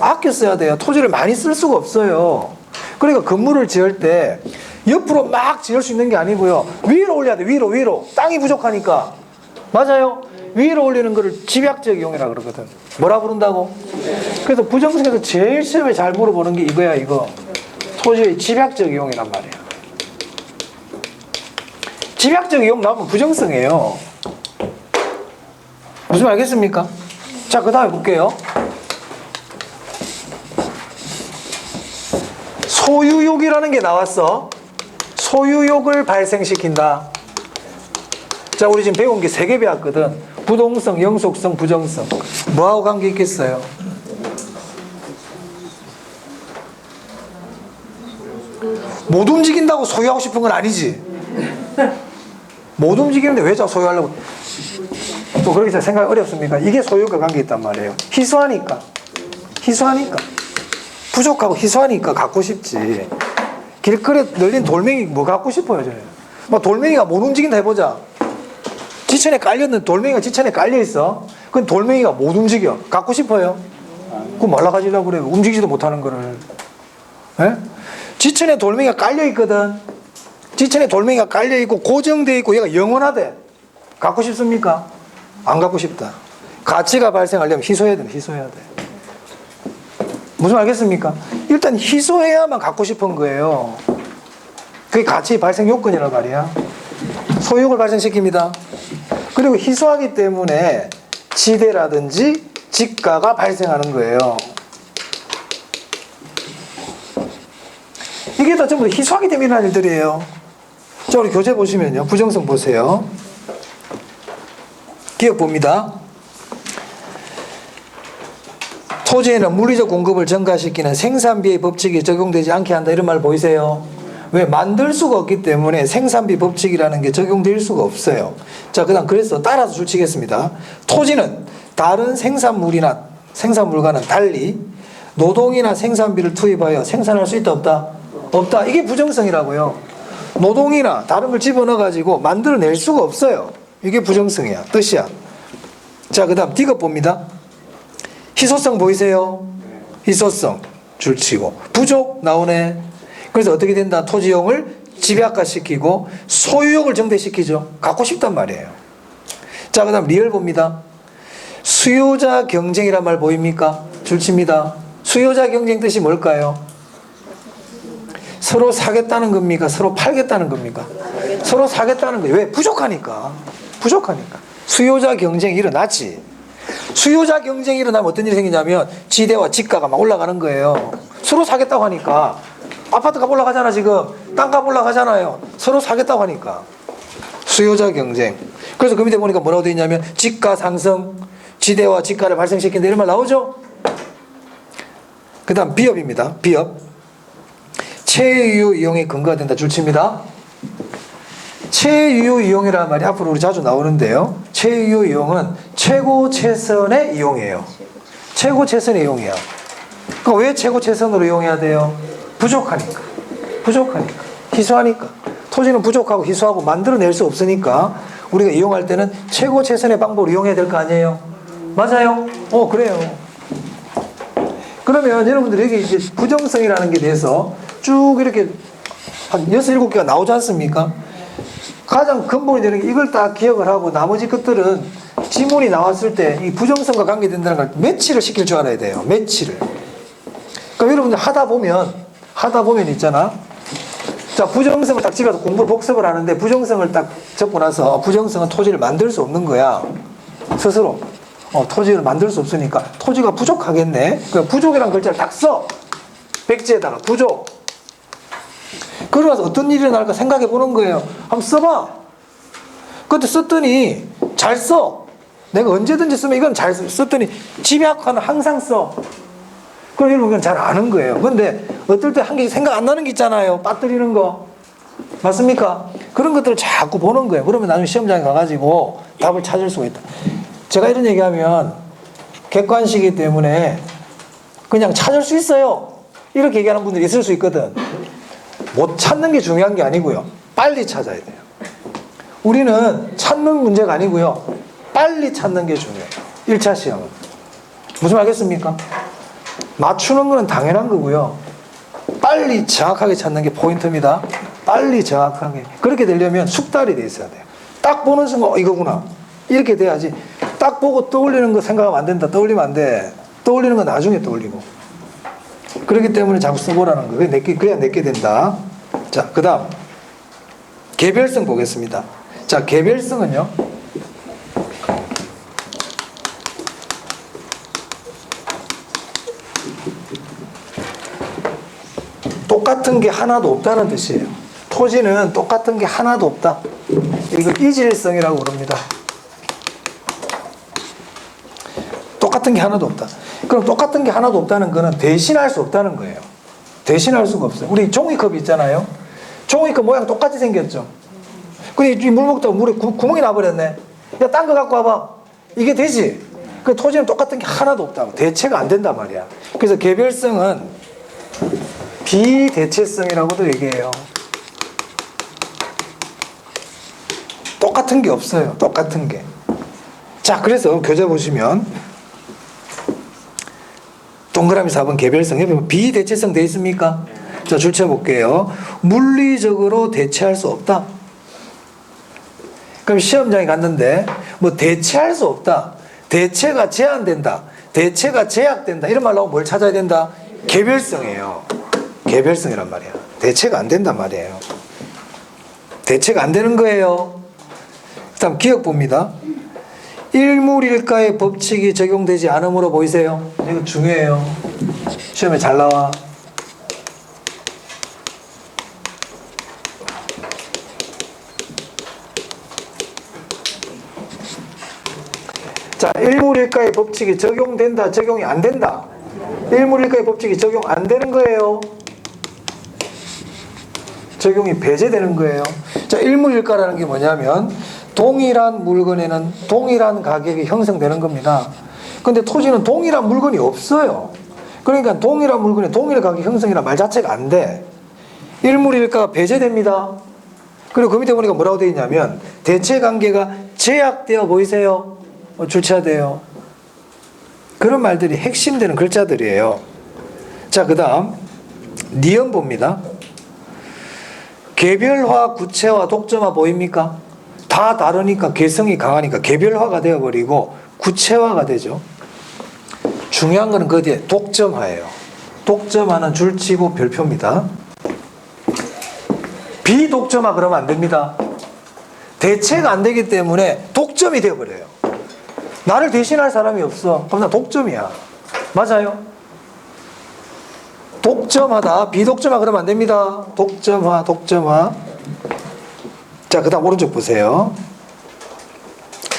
Speaker 1: 아껴 써야 돼요. 토지를 많이 쓸 수가 없어요. 그러니까 건물을 지을 때 옆으로 막 지을 수 있는 게 아니고요. 위로 올려야 돼, 위로. 땅이 부족하니까. 맞아요? 위로 올리는 거를 집약적 이용이라 그러거든. 뭐라 부른다고? 그래서 부정성에서 제일 시험에 잘 물어보는 게 이거야, 이거. 토지의 집약적 이용이란 말이야. 집약적 이용 나오면 부정성이에요. 무슨 말 알겠습니까? 자, 그 다음에 볼게요. 소유욕이라는 게 나왔어. 소유욕을 발생시킨다. 자, 우리 지금 배운 게 3개 배웠거든. 부동성, 영속성, 부정성. 뭐하고 관계 있겠어요? 못 움직인다고 소유하고 싶은 건 아니지. 못 움직이는데 왜 자꾸 소유하려고? 또 그렇게 생각이 어렵습니까? 이게 소유과 관계 있단 말이에요. 희소하니까. 부족하고 희소하니까 갖고 싶지. 길거리에 널린 돌멩이 뭐 갖고 싶어요, 저는. 뭐 돌멩이가 못 움직인다 해보자. 지천에 깔렸는 돌멩이가 지천에 깔려 있어. 그건 돌멩이가 못 움직여. 갖고 싶어요? 그거 말라가지려고 그래. 움직이지도 못하는 거를. 예? 지천에 돌멩이가 깔려 있거든. 지천에 돌멩이가 깔려 있고 고정되어 있고 얘가 영원하대. 갖고 싶습니까? 안 갖고 싶다. 가치가 발생하려면 희소해야 돼. 무슨 말 알겠습니까? 일단 희소해야만 갖고 싶은 거예요. 그게 가치 발생 요건이란 말이야. 소유욕을 발생시킵니다. 그리고 희소하기 때문에 지대라든지 지가가 발생하는 거예요. 이게 다 전부 희소하기 때문에 일어나는 일들이에요. 자, 우리 교재 보시면요. 부정성 보세요. 기억 봅니다. 토지에는 물리적 공급을 증가시키는 생산비의 법칙이 적용되지 않게 한다. 이런 말 보이세요? 왜? 만들 수가 없기 때문에 생산비 법칙이라는 게 적용될 수가 없어요. 자, 그다음 그래서 따라서 줄치겠습니다. 토지는 다른 생산물과는 달리 노동이나 생산비를 투입하여 생산할 수 있다 없다? 없다. 이게 부정성이라고요. 노동이나 다른 걸 집어넣어가지고 만들어낼 수가 없어요. 이게 부정성이야. 뜻이야. 자, 그 다음 D급 봅니다. 희소성 보이세요? 희소성 줄치고 부족 나오네. 그래서 어떻게 된다? 토지용을 집약화시키고 소유욕을 증대시키죠. 갖고 싶단 말이에요. 자, 그 다음 리얼 봅니다. 수요자 경쟁이란 말 보입니까? 줄칩니다. 수요자 경쟁 뜻이 뭘까요? 서로 사겠다는 겁니까? 서로 팔겠다는 겁니까? 서로 사겠다는 거예요. 왜? 부족하니까. 수요자 경쟁이 일어났지. 수요자 경쟁이 일어나면 어떤 일이 생기냐면 지대와 지가가 막 올라가는 거예요. 서로 사겠다고 하니까 아파트값 올라가잖아. 지금 땅값 올라가잖아요. 서로 사겠다고 하니까. 수요자 경쟁. 그래서 그 밑에 보니까 뭐라고 되어 있냐면 지가 상승, 지대와 지가를 발생시킨다 이런 말 나오죠. 그 다음 비협입니다. 비협. 최유효 이용이 근거가 된다. 줄칩니다. 최유효 이용이라는 말이 앞으로 우리 자주 나오는데요. 최유효 이용은 최고 최선의 이용이에요. 최고 최선의 이용이야. 그러니까 왜 최고 최선으로 이용해야 돼요? 부족하니까. 부족하니까. 희소하니까. 토지는 부족하고 희소하고 만들어낼 수 없으니까 우리가 이용할 때는 최고 최선의 방법을 이용해야 될 거 아니에요? 맞아요? 그래요. 그러면 여러분들 여기 이제 부정성이라는 게 대해서 쭉 이렇게 한 6, 7개가 나오지 않습니까? 가장 근본이 되는 게 이걸 딱 기억을 하고 나머지 것들은 지문이 나왔을 때 이 부정성과 관계된다는 걸 매치를 시킬 줄 알아야 돼요. 매치를. 그러니까 여러분들 하다 보면 있잖아. 자, 부정성을 딱 집에서 공부를 복습을 하는데 부정성을 딱 적고 나서 부정성은 토지를 만들 수 없는 거야. 스스로. 토지를 만들 수 없으니까 토지가 부족하겠네. 그 부족이라는 글자를 딱 써. 백지에다가 부족. 그러면서 어떤 일이 일어날까 생각해 보는 거예요. 한번 써봐. 그때 썼더니 잘 써. 내가 언제든지 쓰면 이건 잘 썼더니 집약화는 항상 써. 그럼 여러분 잘 아는 거예요. 근데 어떨 때 한 개 생각 안 나는 게 있잖아요. 빠뜨리는 거. 맞습니까? 그런 것들을 자꾸 보는 거예요. 그러면 나중에 시험장에 가가지고 답을 찾을 수가 있다. 제가 이런 얘기하면 객관식이기 때문에 그냥 찾을 수 있어요. 이렇게 얘기하는 분들이 있을 수 있거든. 못 찾는 게 중요한 게 아니고요. 빨리 찾아야 돼요. 우리는 찾는 문제가 아니고요. 빨리 찾는 게 중요해요. 1차 시험은. 무슨 말 알겠습니까? 맞추는 거는 당연한 거고요. 빨리 정확하게 찾는 게 포인트입니다. 빨리 정확하게. 그렇게 되려면 숙달이 돼 있어야 돼요. 딱 보는 순간 이거구나. 이렇게 돼야지. 딱 보고 떠올리는 거 생각하면 안 된다. 떠올리면 안 돼. 떠올리는 건 나중에 떠올리고. 그렇기 때문에 자꾸 써보라는 거예요. 그래야 내게 된다. 자, 그 다음 개별성 보겠습니다. 자, 개별성은요. 똑같은 게 하나도 없다는 뜻이에요. 토지는 똑같은 게 하나도 없다. 이걸 이질성이라고 부릅니다. 똑같은 게 하나도 없다. 그럼 똑같은 게 하나도 없다는 거는 대신할 수 없다는 거예요. 대신할 수가 없어요. 우리 종이컵 있잖아요. 종이컵 모양 똑같이 생겼죠. 근데 이 물 먹다가 물에 구멍이 나버렸네. 야, 딴 거 갖고 와봐. 이게 되지. 그 토지는 똑같은 게 하나도 없다고. 대체가 안 된단 말이야. 그래서 개별성은 비대체성이라고도 얘기해요. 똑같은 게 없어요. 똑같은 게. 자, 그래서 교재 보시면 동그라미 4번 개별성 옆에 비대체성 돼 있습니까? 자, 줄쳐 볼게요. 물리적으로 대체할 수 없다. 그럼 시험장에 갔는데 뭐 대체할 수 없다. 대체가 제한된다. 대체가 제약된다. 이런 말 나오면 뭘 찾아야 된다? 개별성이에요. 개별성이란 말이야. 대체가 안 된단 말이에요. 대체가 안 되는 거예요. 그 다음 기억 봅니다. 일물일가의 법칙이 적용되지 않으므로 보이세요? 이거 중요해요. 시험에 잘 나와. 자, 일물일가의 법칙이 적용된다, 적용이 안 된다. 일물일가의 법칙이 적용 안 되는 거예요. 적용이 배제되는 거예요. 자, 일물일가라는 게 뭐냐면 동일한 물건에는 동일한 가격이 형성되는 겁니다. 근데 토지는 동일한 물건이 없어요. 그러니까 동일한 물건에 동일 가격 형성이란 말 자체가 안 돼. 일물일가가 배제됩니다. 그리고 그 밑에 보니까 뭐라고 되어 있냐면 대체 관계가 제약되어 보이세요? 줄쳐야 그런 말들이 핵심되는 글자들이에요. 자, 그 다음 니은 봅니다. 개별화, 구체화, 독점화 보입니까? 다 다르니까 개성이 강하니까 개별화가 되어버리고 구체화가 되죠. 중요한 거는 그 뒤에 독점화예요. 독점화는 줄치고 별표입니다. 비독점화 그러면 안 됩니다. 대체가 안 되기 때문에 독점이 되어버려요. 나를 대신할 사람이 없어. 그럼 나 독점이야. 맞아요? 독점하다. 비독점화 그러면 안 됩니다. 독점화, 독점화. 자, 그 다음 오른쪽 보세요.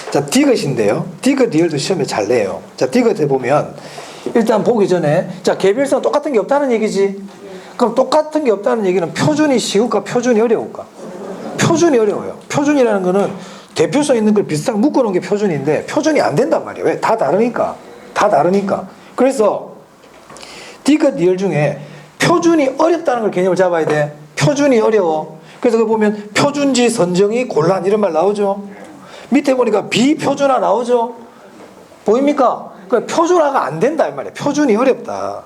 Speaker 1: 자, 디귿인데요. 디귿 리얼도 시험에 잘 내요. 자, 디귿에 보면 일단 보기 전에 자, 개별성 똑같은 게 없다는 얘기지. 그럼 똑같은 게 없다는 얘기는 표준이 쉬울까 표준이 어려울까? 표준이 어려워요. 표준이라는 거는 대표성 있는 걸 비슷하게 묶어놓은 게 표준인데 표준이 안 된단 말이에요. 왜? 다 다르니까. 다 다르니까. 그래서 디귿 리얼 중에 표준이 어렵다는 걸 개념을 잡아야 돼. 표준이 어려워. 그래서 그 보면 표준지 선정이 곤란 이런 말 나오죠. 밑에 보니까 비표준화 나오죠. 보입니까? 그러니까 표준화가 안 된다 이 말이에요. 표준이 어렵다.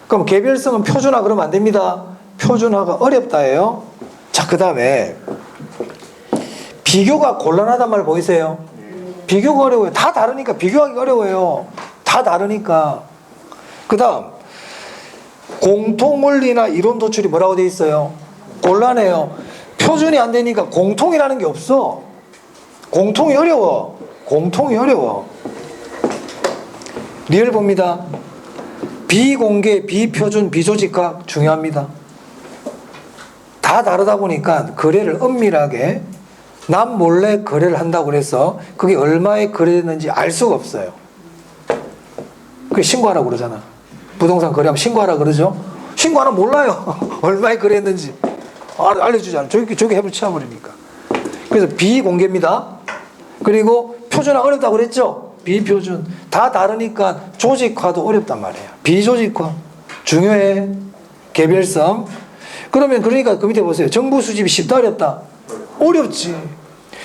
Speaker 1: 그럼 개별성은 표준화 그러면 안 됩니다. 표준화가 어렵다예요. 자, 그 다음에 비교가 곤란하단 말 보이세요? 비교가 어려워요. 다 다르니까 비교하기 어려워요. 다 다르니까. 그 다음 공통원리나 이론 도출이 뭐라고 돼 있어요? 곤란해요. 표준이 안 되니까 공통이라는 게 없어. 공통이 어려워. 공통이 어려워. 리얼 봅니다. 비공개, 비표준, 비조직화 중요합니다. 다 다르다 보니까 거래를 엄밀하게 남 몰래 거래를 한다고 그래서 그게 얼마에 거래됐는지 알 수가 없어요. 그게 신고하라고 그러잖아. 부동산 거래하면 신고하라 그러죠. 신고하면 몰라요. 얼마에 거래했는지 알려주지 않아요. 저기 해볼 치워버리니까. 그래서 비공개입니다. 그리고 표준화 어렵다고 그랬죠. 비표준 다 다르니까 조직화도 어렵단 말이에요. 비조직화 중요해. 개별성. 그러면 그러니까 그 밑에 보세요. 정보 수집이 쉽다 어렵다? 어렵지.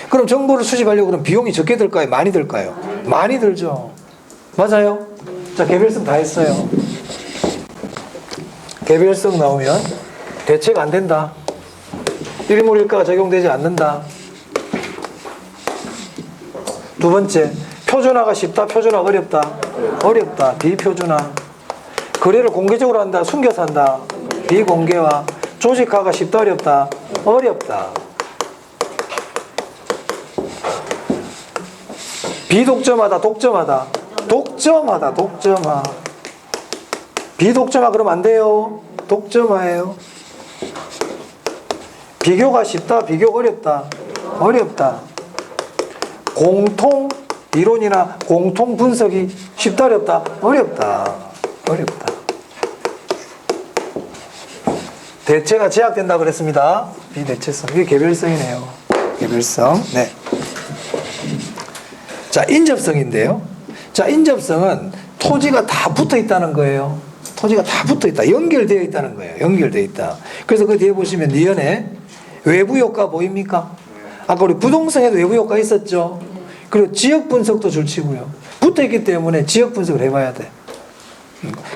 Speaker 1: 그럼 정보를 수집하려고 그러면 비용이 적게 들까요? 많이 들까요? 많이 들죠. 맞아요. 자, 개별성 다 했어요. 개별성 나오면 대책 안 된다. 일몰일가가 적용되지 않는다. 두 번째, 표준화가 쉽다, 표준화 어렵다. 어렵다, 비표준화. 거래를 공개적으로 한다, 숨겨서 한다. 비공개화. 조직화가 쉽다, 어렵다. 어렵다. 비독점하다, 독점하다. 독점하다, 독점화. 비독점화 그러면 안 돼요. 독점화예요. 비교가 쉽다, 비교 어렵다. 어렵다. 공통 이론이나 공통 분석이 쉽다, 어렵다. 어렵다. 어렵다. 대체가 제약된다 그랬습니다. 비대체성. 이게 개별성이네요. 개별성. 네. 자, 인접성인데요. 자, 인접성은 토지가 다 붙어 있다는 거예요. 토지가 다 붙어 있다. 연결되어 있다는 거예요. 연결되어 있다. 그래서 그 뒤에 보시면 니은에 외부 효과 보입니까? 아까 우리 부동산에도 외부 효과 있었죠. 그리고 지역 분석도 줄치고요. 붙어 있기 때문에 지역 분석을 해봐야 돼.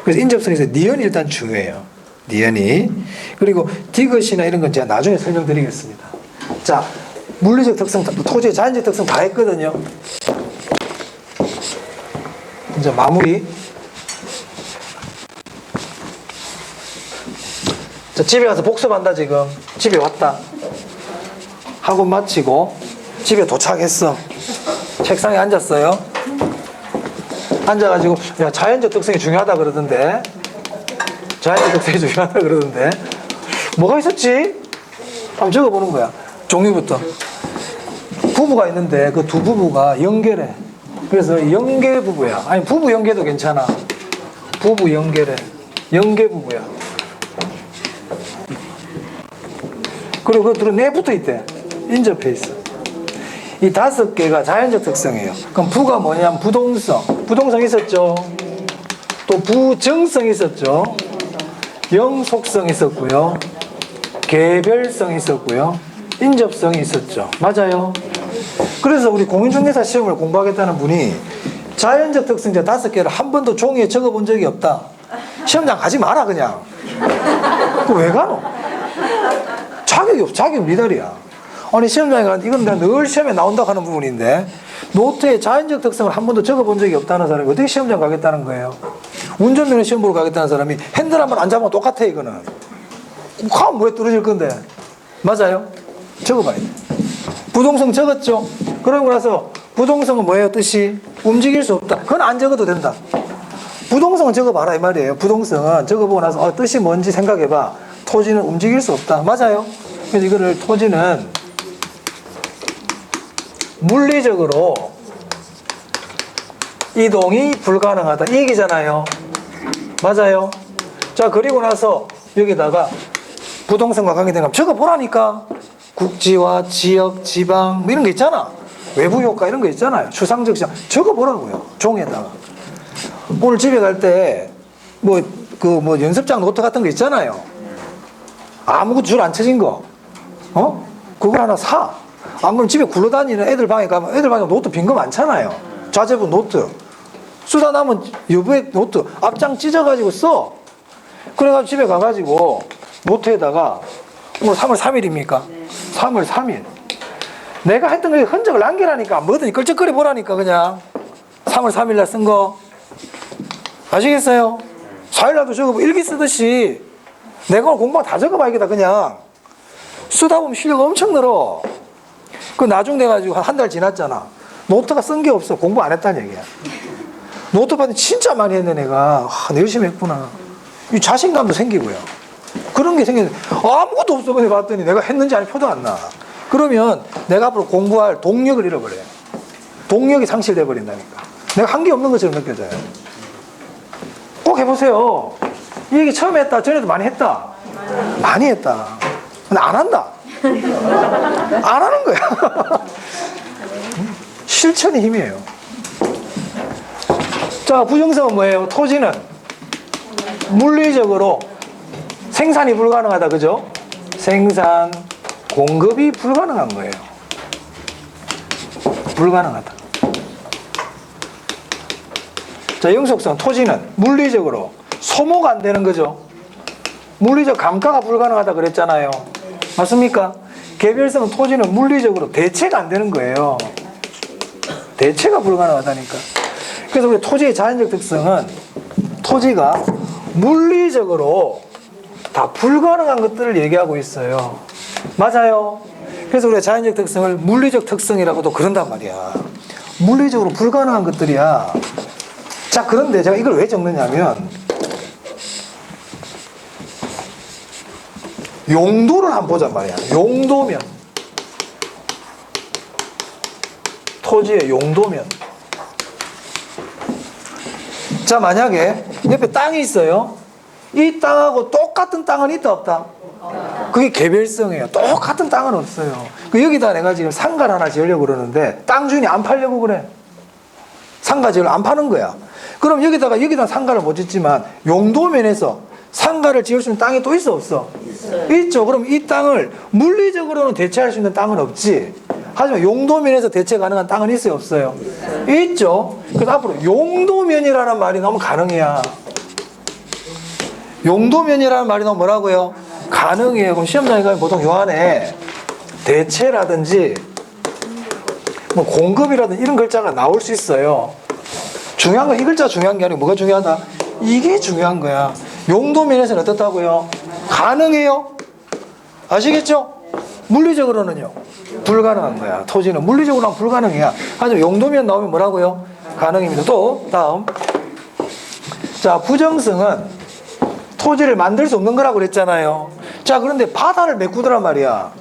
Speaker 1: 그래서 인접성에서 니은이 일단 중요해요. 니은이. 그리고 디귿이나 이런 건 제가 나중에 설명드리겠습니다. 자, 물리적 특성, 토지의 자연적 특성 다 했거든요. 이제 마무리. 자, 집에 가서 복습한다 지금. 집에 왔다. 학원 마치고 집에 도착했어. 책상에 앉았어요. 앉아가지고 야, 자연적 특성이 중요하다 그러던데. 자연적 특성이 중요하다 그러던데. 뭐가 있었지? 한번 적어보는 거야. 종류부터. 부부가 있는데 그 두 부부가 연결해. 그래서 연계 부부야. 아니 부부 연계도 괜찮아. 부부 연계래. 연계 부부야. 그리고 그들은 내 붙어 있대. 인접해 있어. 이 5개가 자연적 특성이에요. 그럼 부가 뭐냐면 부동성. 부동성 있었죠. 또 부정성 있었죠. 영속성 있었고요. 개별성 있었고요. 인접성이 있었죠. 맞아요. 그래서 우리 공인중개사 시험을 공부하겠다는 분이 자연적 특성자 5개를 한 번도 종이에 적어본 적이 없다. 시험장 가지 마라 그냥. 그 왜 가노? 자격이 없어. 자격 미달이야. 아니 시험장에 가는데 이건 내가 늘 시험에 나온다고 하는 부분인데 노트에 자연적 특성을 한 번도 적어본 적이 없다는 사람이 어떻게 시험장 가겠다는 거예요? 운전면허 시험 보러 가겠다는 사람이 핸들 한 번 안 잡으면 똑같아 이거는. 가면 뭐에 떨어질 건데. 맞아요? 적어봐야 돼. 부동성 적었죠? 그러고 나서 부동성은 뭐예요 뜻이? 움직일 수 없다. 그건 안 적어도 된다. 부동성은 적어봐라 이 말이에요. 부동성은 적어보고 나서 뜻이 뭔지 생각해봐. 토지는 움직일 수 없다. 맞아요. 그래서 이거를 토지는 물리적으로 이동이 불가능하다. 이 얘기잖아요. 맞아요. 자, 그리고 나서 여기다가 부동성과 관계된 거 적어보라니까. 국지화, 지역, 지방 뭐 이런 거 있잖아. 외부 효과 이런 거 있잖아요. 추상적 시장 적어보라고요. 종에다가. 오늘 집에 갈 때 뭐 연습장 노트 같은 거 있잖아요. 아무것도 줄 안 쳐진 거. 그걸 하나 사. 안 그러면 집에 굴러다니는 애들 방에 가면 애들 방에 노트 빈 거 많잖아요. 자제부 노트. 쓰다 남은 여부의 노트 앞장 찢어가지고 써. 그래가지고 집에 가가지고 노트에다가 오늘 3월 3일입니까? 3월 3일. 내가 했던 게 흔적을 남기라니까. 뭐든지 끌적거려 보라니까 그냥. 3월 3일 날 쓴 거. 아시겠어요? 4일날도 적어보고 일기 쓰듯이 내가 오늘 공부 다 적어봐야겠다 그냥. 쓰다 보면 실력 엄청 늘어. 그 나중 돼가지고 한 달 지났잖아. 노트가 쓴 게 없어. 공부 안 했다는 얘기야. 노트 받으면 진짜 많이 했네 내가. 내가 열심히 했구나. 이 자신감도 생기고요. 그런 게 생기는데 아무것도 없어 봤더니 내가 했는지 아니 표도 안 나. 그러면 내가 앞으로 공부할 동력을 잃어버려요. 동력이 상실돼 버린다니까. 내가 한 게 없는 것처럼 느껴져요. 꼭 해보세요. 이 얘기 처음 했다. 전에도 많이 했다. 많이 했다. 근데 안 한다. 안 하는 거야. 실천이 힘이에요. 자, 부정성은 뭐예요? 토지는 물리적으로 생산이 불가능하다. 그죠? 생산, 공급이 불가능한 거예요. 불가능하다. 자, 영속성, 토지는 물리적으로 소모가 안 되는 거죠. 물리적 감가가 불가능하다 그랬잖아요. 맞습니까? 개별성은 토지는 물리적으로 대체가 안 되는 거예요. 대체가 불가능하다니까. 그래서 우리 토지의 자연적 특성은 토지가 물리적으로 다 불가능한 것들을 얘기하고 있어요. 맞아요. 그래서 우리가 자연적 특성을 물리적 특성이라고도 그런단 말이야. 물리적으로 불가능한 것들이야. 자, 그런데 제가 이걸 왜 적느냐면 용도를 한번 보자 말이야. 용도면, 토지의 용도면. 자, 만약에 옆에 땅이 있어요. 이 땅하고 똑같은 땅은 있다 없다? 그게 개별성이에요. 똑같은 땅은 없어요. 여기다 내가 지금 상가를 하나 지으려고 그러는데 땅 주인이 안 팔려고 그래. 상가 지으려고 안 파는 거야. 그럼 여기다 상가를 못 짓지만 용도면에서 상가를 지을 수 있는 땅이 또 있어 없어? 있죠. 그럼 이 땅을 물리적으로는 대체할 수 있는 땅은 없지. 하지만 용도면에서 대체 가능한 땅은 있어요 없어요? 있죠. 그래서 앞으로 용도면이라는 말이 너무 가능해야. 용도면이라는 말이 너무 뭐라고요? 가능해요. 그럼 시험장에 가면 보통 요 안에 대체라든지 뭐 공급이라든지 이런 글자가 나올 수 있어요. 중요한 건 이 글자 중요한 게 아니고 뭐가 중요하다? 이게 중요한 거야. 용도면에서는 어떻다고요? 가능해요. 아시겠죠? 물리적으로는요. 불가능한 거야. 토지는 물리적으로는 불가능해야. 하지만 용도면 나오면 뭐라고요? 가능입니다. 또 다음. 자, 부정성은 토지를 만들 수 없는 거라고 그랬잖아요. 자, 그런데 바다를 메꾸더란 말이야.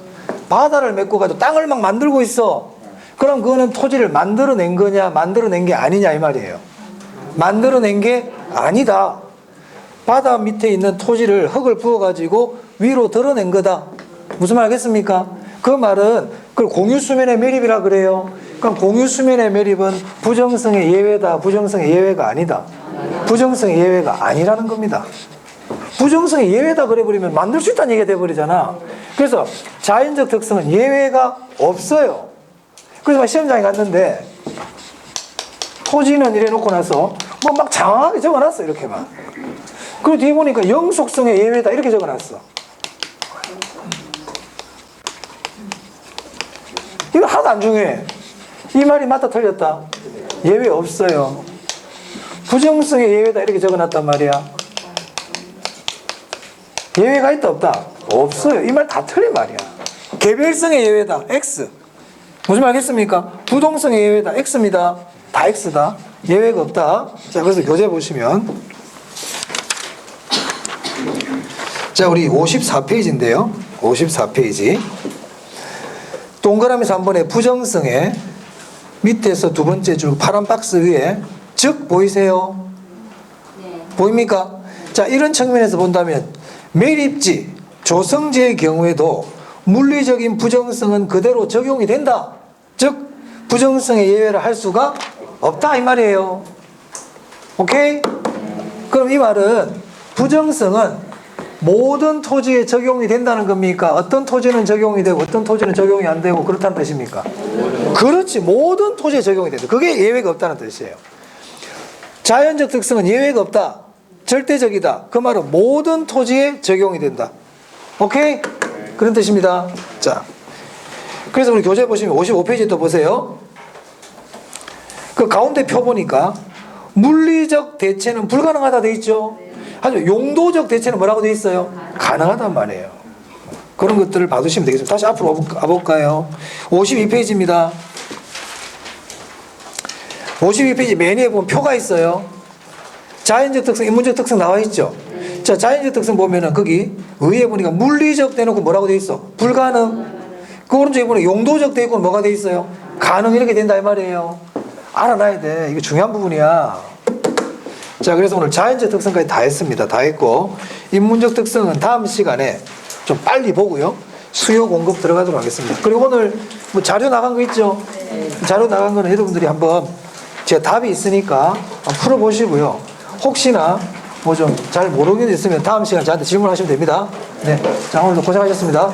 Speaker 1: 바다를 메꿔가지고 땅을 막 만들고 있어. 그럼 그거는 토지를 만들어낸 거냐 만들어낸 게 아니냐 이 말이에요. 만들어낸 게 아니다. 바다 밑에 있는 토지를 흙을 부어가지고 위로 드러낸 거다. 무슨 말 알겠습니까? 그 말은 그걸 공유수면의 매립이라 그래요. 그럼 공유수면의 매립은 부정성의 예외다. 부정성의 예외가 아니다. 부정성의 예외가 아니라는 겁니다. 부정성의 예외다 그래버리면 만들 수 있다는 얘기가 돼버리잖아. 그래서 자연적 특성은 예외가 없어요. 그래서 시험장에 갔는데 토지는 이래 놓고 나서 뭐 막 장황하게 적어놨어 이렇게 막. 그리고 뒤에 보니까 영속성의 예외다 이렇게 적어놨어. 이거 하나도 안 중요해. 이 말이 맞다 틀렸다? 예외 없어요. 부정성의 예외다 이렇게 적어놨단 말이야. 예외가 있다 없다? 없어요. 이 말 다 틀린 말이야. 개별성의 예외다 X. 무슨 말 알겠습니까? 부동성의 예외다 X입니다. 다 X다. 예외가 없다. 자, 그래서 교재 보시면 자, 우리 54페이지인데요. 54페이지. 동그라미 3번의 부정성에 밑에서 두 번째 줄 파란 박스 위에 즉 보이세요?
Speaker 2: 네.
Speaker 1: 보입니까? 자, 이런 측면에서 본다면 매립지, 조성지의 경우에도 물리적인 부정성은 그대로 적용이 된다. 즉 부정성의 예외를 할 수가 없다 이 말이에요. 오케이? 그럼 이 말은 부정성은 모든 토지에 적용이 된다는 겁니까? 어떤 토지는 적용이 되고 어떤 토지는 적용이 안 되고 그렇다는 뜻입니까? 그렇지. 모든 토지에 적용이 된다. 그게 예외가 없다는 뜻이에요. 자연적 특성은 예외가 없다. 절대적이다. 그 말은 모든 토지에 적용이 된다. 오케이? 그런 뜻입니다. 자, 그래서 우리 교재 보시면 55페이지 또 보세요. 그 가운데 표 보니까 물리적 대체는 불가능하다 돼 있죠. 아주 용도적 대체는 뭐라고 돼 있어요? 가능하단 말이에요. 그런 것들을 봐두시면 되겠습니다. 다시 앞으로 가볼까요? 52페이지입니다. 52페이지 맨 위에 보면 표가 있어요. 자연적 특성, 인문적 특성 나와 있죠. 자, 자연적 특성 보면은 거기 위에 보니까 물리적 대놓고 뭐라고 돼 있어? 불가능. 그 오른쪽에 보면 용도적 돼 있고 뭐가 돼 있어요? 가능 이렇게 된다 이 말이에요. 알아놔야 돼. 이거 중요한 부분이야. 자, 그래서 오늘 자연적 특성까지 다 했습니다. 다 했고 인문적 특성은 다음 시간에 좀 빨리 보고요. 수요 공급 들어가도록 하겠습니다. 그리고 오늘 뭐 자료 나간 거 있죠? 자료 나간 거는 여러분들이 한번 제가 답이 있으니까 한번 풀어보시고요. 혹시나 뭐 좀 잘 모르는 게 있으면 다음 시간에 저한테 질문하시면 됩니다. 네, 자, 오늘도 고생하셨습니다.